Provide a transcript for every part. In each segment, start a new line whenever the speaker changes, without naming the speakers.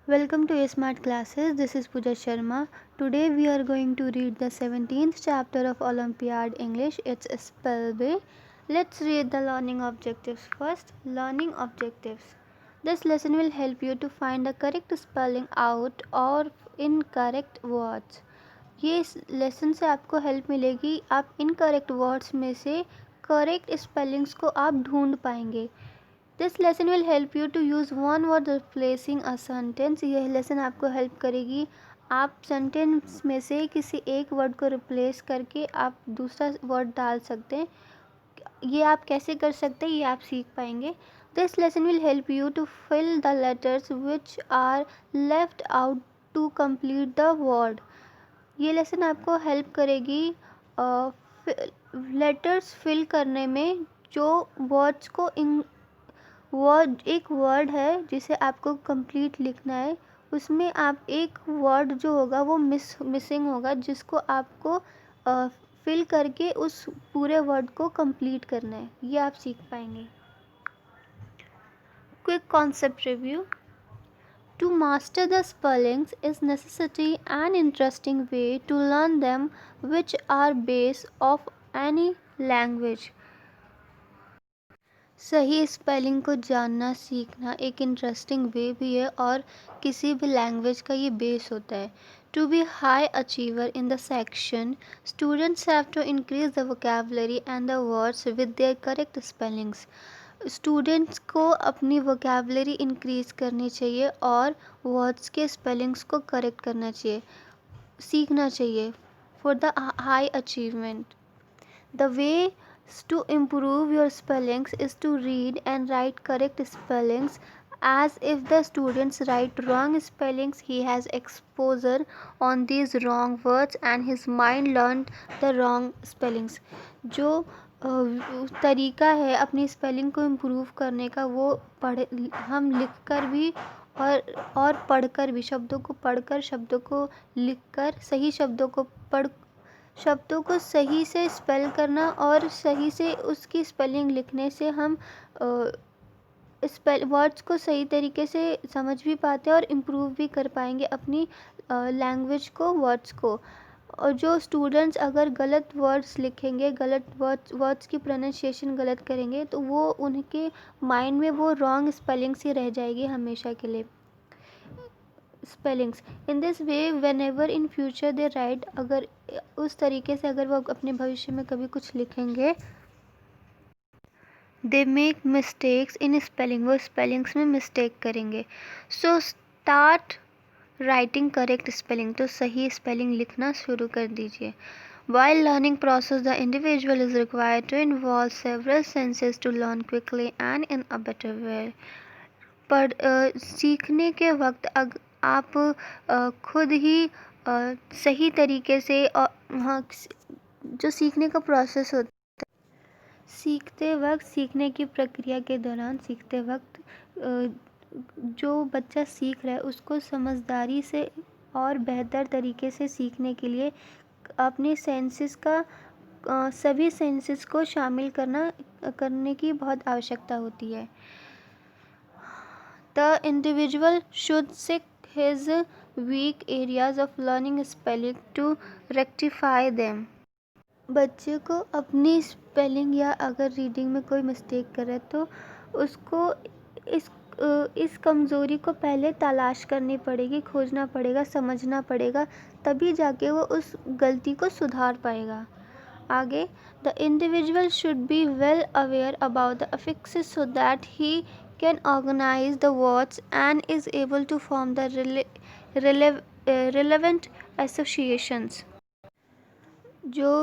Welcome to Smart Classes. This is Pooja Sharma. Today we are going to read the 17th chapter of Olympiad English. It's Spell Bee. Let's read the learning objectives first. Learning objectives. This lesson will help you to find the correct spelling out or incorrect words. ये lesson से आपको help मिलेगी, आप incorrect words में से correct spellings को आप ढूंढ पाएंगे. This lesson will help you to use one word replacing a sentence. यह लेसन आपको हेल्प करेगी, आप सेंटेंस में से किसी एक वर्ड को रिप्लेस करके आप दूसरा वर्ड डाल सकते हैं. ये आप कैसे कर सकते हैं ये आप सीख पाएंगे. This lesson will help you to fill the letters which are left out to complete the word. ये लेसन आपको हेल्प करेगी लेटर्स फिल करने में. जो वर्ड्स को वर्ड एक वर्ड है जिसे आपको कंप्लीट लिखना है, उसमें आप एक वर्ड जो होगा वो मिसिंग होगा, जिसको आपको फिल करके उस पूरे वर्ड को कंप्लीट करना है. ये आप सीख पाएंगे. Quick concept review. To master the spellings is necessary and interesting way to learn them, which are base of any language. सही स्पेलिंग को जानना सीखना एक इंटरेस्टिंग वे भी है और किसी भी लैंग्वेज का ये बेस होता है. To be high achiever in the section, students have to increase the vocabulary and the words with their correct spellings. Students को अपनी वोकेबलरी इंक्रीज करनी चाहिए और वर्ड्स के स्पेलिंग्स को करेक्ट करना चाहिए, सीखना चाहिए for the high achievement. The way to improve your spellings is to read and write correct spellings. As if the students write wrong spellings, he has exposure on these wrong words and his mind learned the wrong spellings. जो तरीका है अपनी spelling को improve करने का, वो हम लिख कर भी और पढ़कर भी, शब्दों को पढ़कर, शब्दों को लिखकर, सही शब्दों को सही से स्पेल करना और सही से उसकी स्पेलिंग लिखने से हम वर्ड्स को सही तरीके से समझ भी पाते हैं और इम्प्रूव भी कर पाएंगे अपनी लैंग्वेज को, वर्ड्स को. और जो स्टूडेंट्स अगर गलत वर्ड्स लिखेंगे, गलत वर्ड्स की प्रोनाउंसिएशन गलत करेंगे, तो वो उनके माइंड में वो रॉन्ग स्पेलिंग्स ही रह जाएगी हमेशा के लिए. Spellings in this way when ever in future they right, अगर उस तरीके से अगर वो अपने भविष्य में कभी कुछ लिखेंगे, they make mistakes in spelling, वो स्पेलिंग्स में मिस्टेक करेंगे. So start writing correct spelling, तो सही स्पेलिंग लिखना शुरू कर दीजिए. While learning process, the individual is required to involve several senses to learn quickly and in a better way. पर सीखने के वक्त आप खुद ही सही तरीके से हाँ, जो सीखने का प्रोसेस होता है, सीखते वक्त, सीखने की प्रक्रिया के दौरान, सीखते वक्त जो बच्चा सीख रहा है उसको समझदारी से और बेहतर तरीके से सीखने के लिए अपने सेंसेस का सभी सेंसेस को शामिल करने की बहुत आवश्यकता होती है. The individual should seek his weak areas of learning spelling to rectify them. बच्चे को अपनी स्पेलिंग या अगर रीडिंग में कोई मिस्टेक करे तो उसको इस कमज़ोरी को पहले तलाश करनी पड़ेगी, खोजना पड़ेगा, समझना पड़ेगा, तभी जाके वो उस गलती को सुधार पाएगा. आगे, the individual should be well aware about the affixes so that he can organize the words and is able to form the relevant associations. जो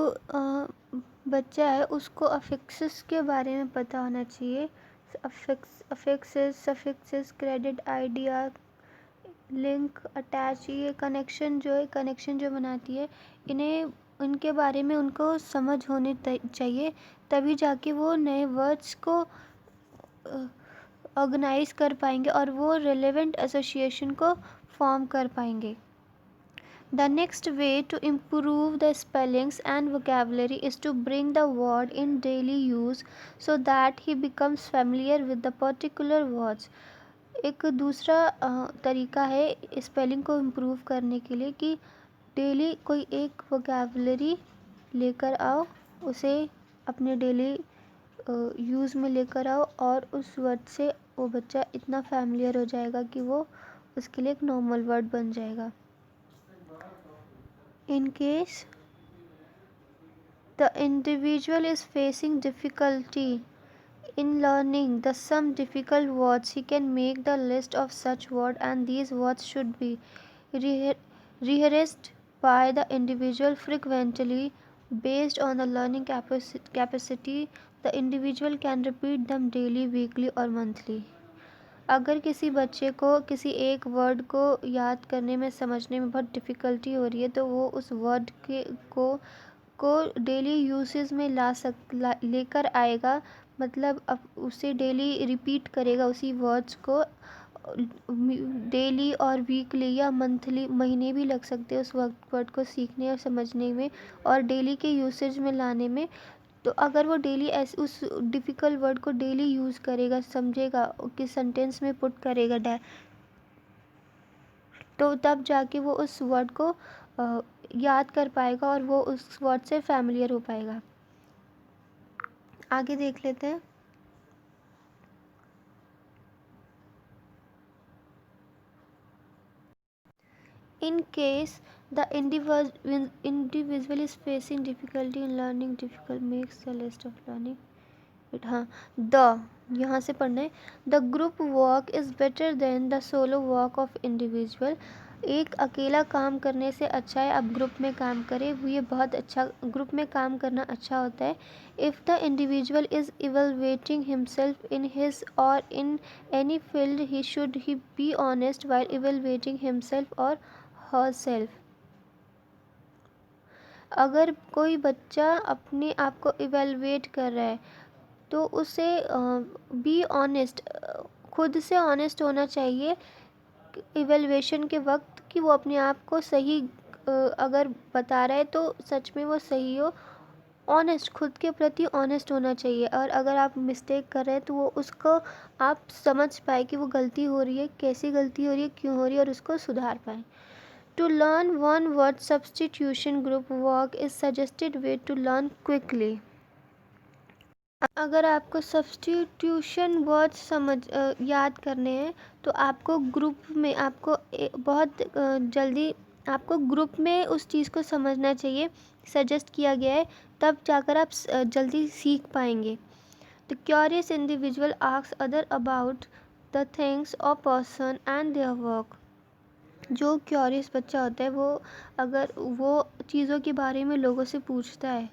बच्चा है उसको अफिक्सेस के बारे में पता होना चाहिए. Affixes, suffixes, credit, idea, link, attach, ये कनेक्शन जो बनाती है, इनके बारे में उनको समझ होनी चाहिए, तभी जाके वो नए वर्ड्स को ऑर्गेनाइज कर पाएंगे और वो रिलेवेंट एसोसिएशन को फॉर्म कर पाएंगे. The next way to improve the spellings and vocabulary is to bring the word in daily use so that he becomes familiar with the particular words. एक दूसरा तरीका है स्पेलिंग को इम्प्रूव करने के लिए कि डेली कोई एक वोकैबुलरी लेकर आओ, उसे अपने डेली यूज़ में लेकर आओ और उस वर्ड से वो बच्चा इतना फैमिलियर हो जाएगा कि वो उसके लिए एक नॉर्मल वर्ड बन जाएगा. In case the individual is facing difficulty in learning some difficult words, he can make the list of such words, and these words should be rehearsed by the individual frequently based on the learning capacity. The individual can repeat them daily, weekly or monthly. अगर किसी बच्चे को किसी एक word को याद करने में समझने में बहुत डिफ़िकल्टी हो रही है तो वो उस वर्ड को डेली यूसेज में लेकर आएगा. मतलब अब उसे डेली रिपीट करेगा उसी वर्ड्स को डेली और वीकली या मंथली, महीने भी लग सकते हैं उस वर्ड को सीखने और समझने में और डेली के यूसेज में लाने में. तो अगर वो डेली ऐसे उस डिफ़िकल्ट वर्ड को डेली यूज़ करेगा, समझेगा, कि सेंटेंस में पुट करेगा तो तब जाके वो उस वर्ड को याद कर पाएगा और वो उस वर्ड से फैमिलियर हो पाएगा. आगे देख लेते हैं. In case the individual is facing difficulty in learning, difficult makes the list of learning. हाँ, द यहाँ से पढ़ना है. The group work is better than the solo work of individual. एक अकेला काम करने से अच्छा है आप ग्रुप में काम करें. ये बहुत अच्छा, ग्रुप में काम करना अच्छा होता है. If the individual is evaluating himself in his or in any field he should he be honest while evaluating himself or her self. अगर कोई बच्चा अपने आप को इवेलुएट कर रहा है तो उसे बी ऑनेस्ट, खुद से ऑनेस्ट होना चाहिए इवेलुएशन के वक्त कि वो अपने आप को सही अगर बता रहा है तो सच में वो सही हो. ऑनेस्ट, खुद के प्रति ऑनेस्ट होना चाहिए. और अगर आप मिस्टेक कर रहे हैं तो वो उसको आप समझ पाए कि वो गलती हो रही है, कैसी गलती हो रही है, क्यों हो रही है और उसको सुधार पाए. To learn one word substitution group work is suggested way to learn quickly. अगर आपको सब्स्टिट्यूशन वर्ड्स याद करने हैं तो आपको ग्रुप में बहुत जल्दी आपको ग्रुप में उस चीज़ को समझना चाहिए. सजेस्ट किया गया है, तब जाकर आप जल्दी सीख पाएंगे. The curious individual asks other about the things और पर्सन एंड देयर वर्क. जो क्यूरियस बच्चा होता है वो चीज़ों के बारे में लोगों से पूछता है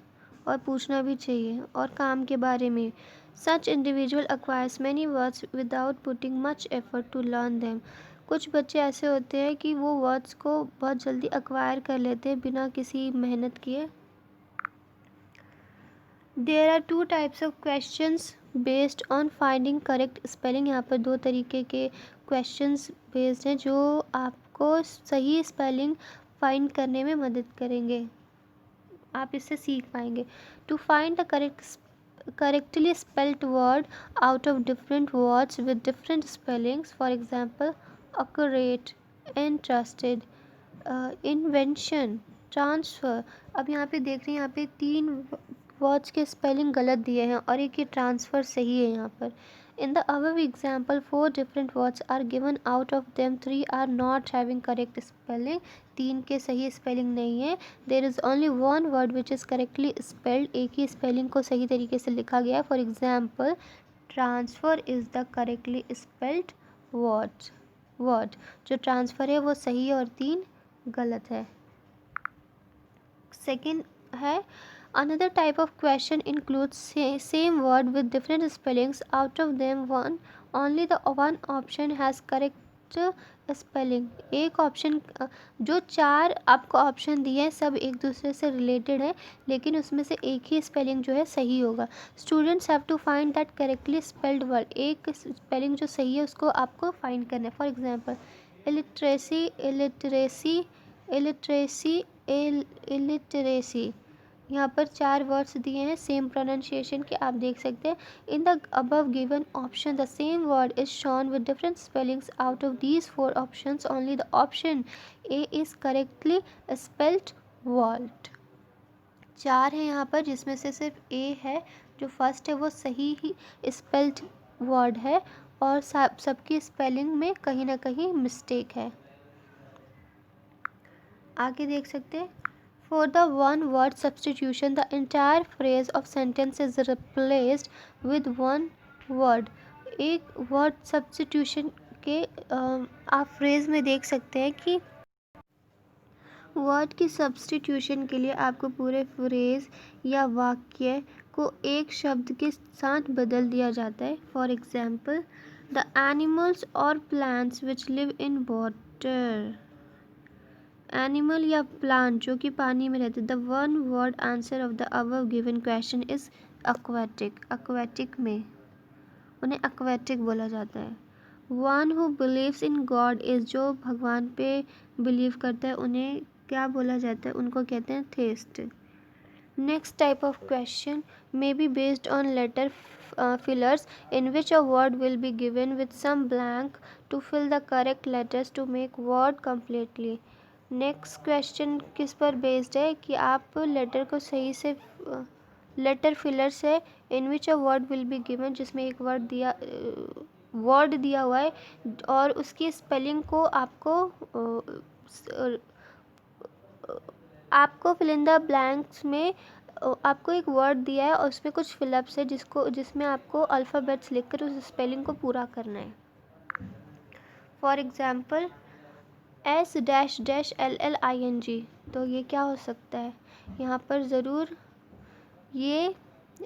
और पूछना भी चाहिए और काम के बारे में. Such individual acquires many words without putting much effort to learn them. कुछ बच्चे ऐसे होते हैं कि वो वर्ड्स को बहुत जल्दी एक्वायर कर लेते हैं बिना किसी मेहनत किए. There are two types of questions based on finding correct spelling. यहाँ पर दो तरीके के questions based हैं जो आपको सही स्पेलिंग फाइंड करने में मदद करेंगे. आप इससे सीख पाएंगे. To find the correctly spelled word out of different words with different spellings, for example accurate, entrusted, invention, transfer. अब यहाँ पे देख रहे हैं, यहाँ पे 3 वर्ड्स के स्पेलिंग गलत दिए हैं और एक ये ट्रांसफ़र सही है यहाँ पर. In the above example, 4 different words are given. Out of them, 3 are not having correct spelling. 3 के सही स्पेलिंग नहीं है. There is only one word which is correctly spelled. एक ही स्पेलिंग को सही तरीके से लिखा गया है. For example, transfer is the correctly spelled word. जो ट्रांसफ़र है वो सही है और 3 गलत है. सेकेंड है another type of question includes same word with different spellings. Out of them only the one option has correct spelling. एक ऑप्शन, जो 4 आपको ऑप्शन दिए हैं सब एक दूसरे से रिलेटेड है लेकिन उसमें से एक ही स्पेलिंग जो है सही होगा. Students have to find that correctly spelled word. एक स्पेलिंग जो सही है उसको आपको फाइंड करना है. For example illiteracy. यहाँ पर 4 वर्ड्स दिए हैं सेम प्रोनाउंसिएशन के, आप देख सकते हैं। In the above given option the same word is shown with different spellings. Out of these 4 options only the option A is correctly spelled word. 4 है यहाँ पर, जिसमें से सिर्फ ए है जो फर्स्ट है वो सही ही स्पेल्ड वर्ड है, और सबकी स्पेलिंग में कहीं ना कहीं मिस्टेक है। आगे देख सकते हैं। For the one word substitution, the entire phrase of sentence is replaced with one word. एक word substitution के आप phrase में देख सकते हैं कि word की substitution के लिए आपको पूरे phrase या वाक्य को एक शब्द के साथ बदल दिया जाता है। For example, the animals or plants which live in water. Animal या प्लांट जो कि पानी में रहते। The one word answer of the above given question is aquatic. Aquatic में उन्हें एक्वेटिक बोला जाता है। One who believes in God is, जो भगवान पे बिलीव करता है उन्हें क्या बोला जाता है, उनको कहते हैं test. Next type of question may be based on letter fillers in which a word will be given with some blank to fill the correct letters to make word completely. Next question किस पर based है कि आप letter को सही से letter filler से in which a word will be given, जिसमें एक वर्ड दिया हुआ है और उसकी स्पेलिंग को आपको फिल इन द ब्लैंक्स में आपको एक वर्ड दिया है और उसमें कुछ फिलअप्स है जिसमें आपको अल्फ़ाबेट्स लिखकर उस स्पेलिंग को पूरा करना है। फॉर एग्ज़ाम्पल S-LLING, तो ये क्या हो सकता है, यहाँ पर ज़रूर ये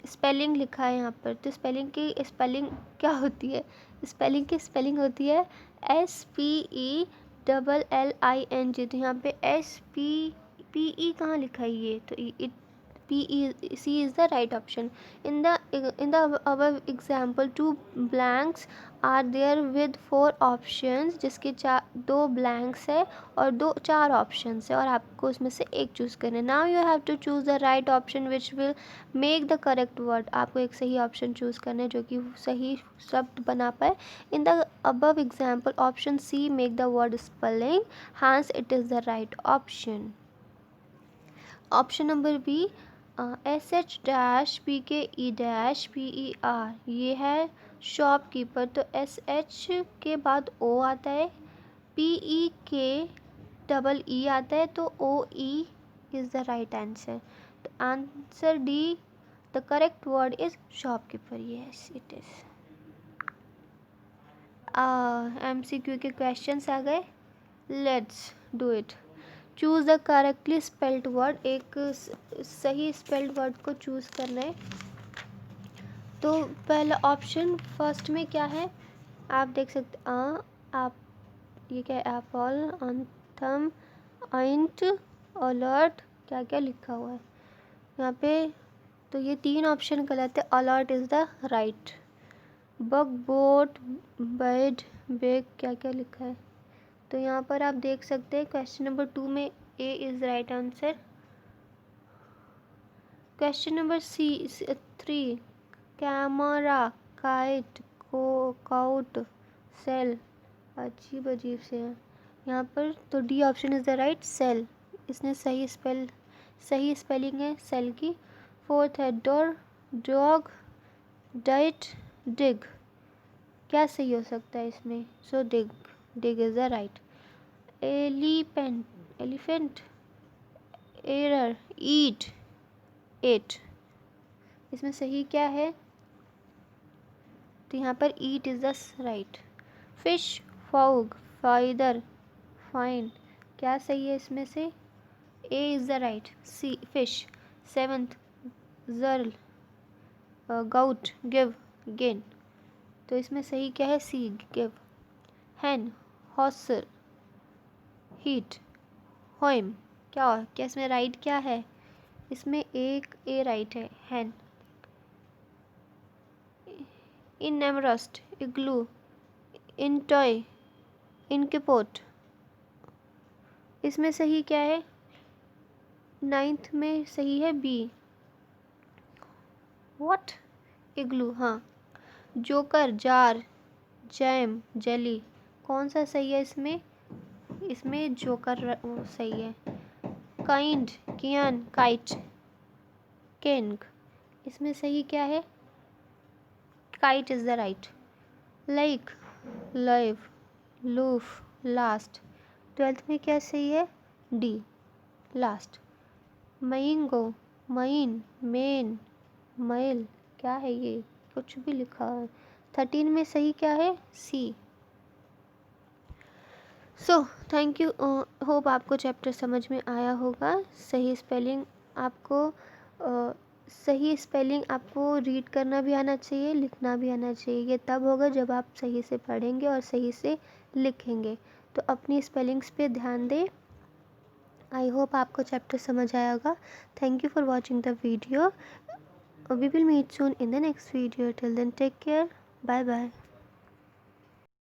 स्पेलिंग लिखा है यहाँ पर, तो स्पेलिंग की स्पेलिंग क्या होती है, स्पेलिंग की स्पेलिंग होती है SPELLING। तो यहाँ पे SPE कहाँ लिखा है, ये तो C is the right option. In the above example, 2 blanks are there with 4 options, जिसके 2 blanks है और 4 options है और आपको उसमें से एक चूज़ करना है। Now you have to choose the right option which will make the correct word. आपको एक सही ऑप्शन चूज़ करना है जो कि सही शब्द बना पाए। In the above example, option C make the word spelling, hence it is the right option. Option number B SH-PKE-PER, ये है शॉपकीपर, तो SH के बाद O आता है, PEKEE आता है, तो OE is the right answer. तो answer d the correct word is shopkeeper. Yes it is. MCQ के क्वेश्चंस आ गए, let's do it. Choose the correctly spelled word, एक सही स्पेल्ड वर्ड को चूज़ करना है। तो पहला ऑप्शन फर्स्ट में क्या है, आप देख सकते आप ये क्या है, एप्पल, अंथम, आइंट, अलर्ट, क्या क्या लिखा हुआ है यहाँ पे, तो ये 3 ऑप्शन गलत है। Alert is the right. Bug, boat, bed, beg, क्या क्या लिखा है, तो यहाँ पर आप देख सकते हैं क्वेश्चन नंबर 2 में A is right answer. Question number 3 camera, kite, cout, cell, अजीब अजीब से हैं यहाँ पर, तो D option is the right, cell. इसने सही स्पेलिंग है सेल की। 4th है डोर, डॉग, डाइट, डिग, क्या सही हो सकता है इसमें, so dig is the right. Elephant, error, eat, ate, इसमें सही क्या है, तो यहाँ पर eat is the right. Fish, fog, feather, fine, क्या सही है इसमें से, a is the right, c fish. 7th girl, gout, give, gain, तो इसमें सही क्या है, c give. Hen, hawser, heat, home, क्या इसमें राइट क्या है, इसमें एक ए राइट है, हैन। इन नेमरस्ट, इग्लू, इन टॉय, इनकेपोट, इसमें सही क्या है, 9th में सही है बी। व्हाट? इग्लू, हाँ। जोकर, जार, जैम, जेली, कौन सा सही है इसमें? इसमें जोकर वो सही है। काइंड, कियान, काइट, किंग, इसमें सही क्या है? Kite is the right. Like, live, लूफ, last, 12th में क्या सही है? D, last. मईंगो, मईन, मेन, मैल, क्या है ये? कुछ भी लिखा है। 13 में सही क्या है? C. So thank you. Hope आपको चैप्टर समझ में आया होगा। सही स्पेलिंग आपको रीड करना भी आना चाहिए, लिखना भी आना चाहिए। ये तब होगा जब आप सही से पढ़ेंगे और सही से लिखेंगे। तो अपनी स्पेलिंग्स पे ध्यान दें। आई होप आपको चैप्टर समझ आया होगा। Thank you for watching the video. We will meet soon in the next video. Till then, take care. Bye bye.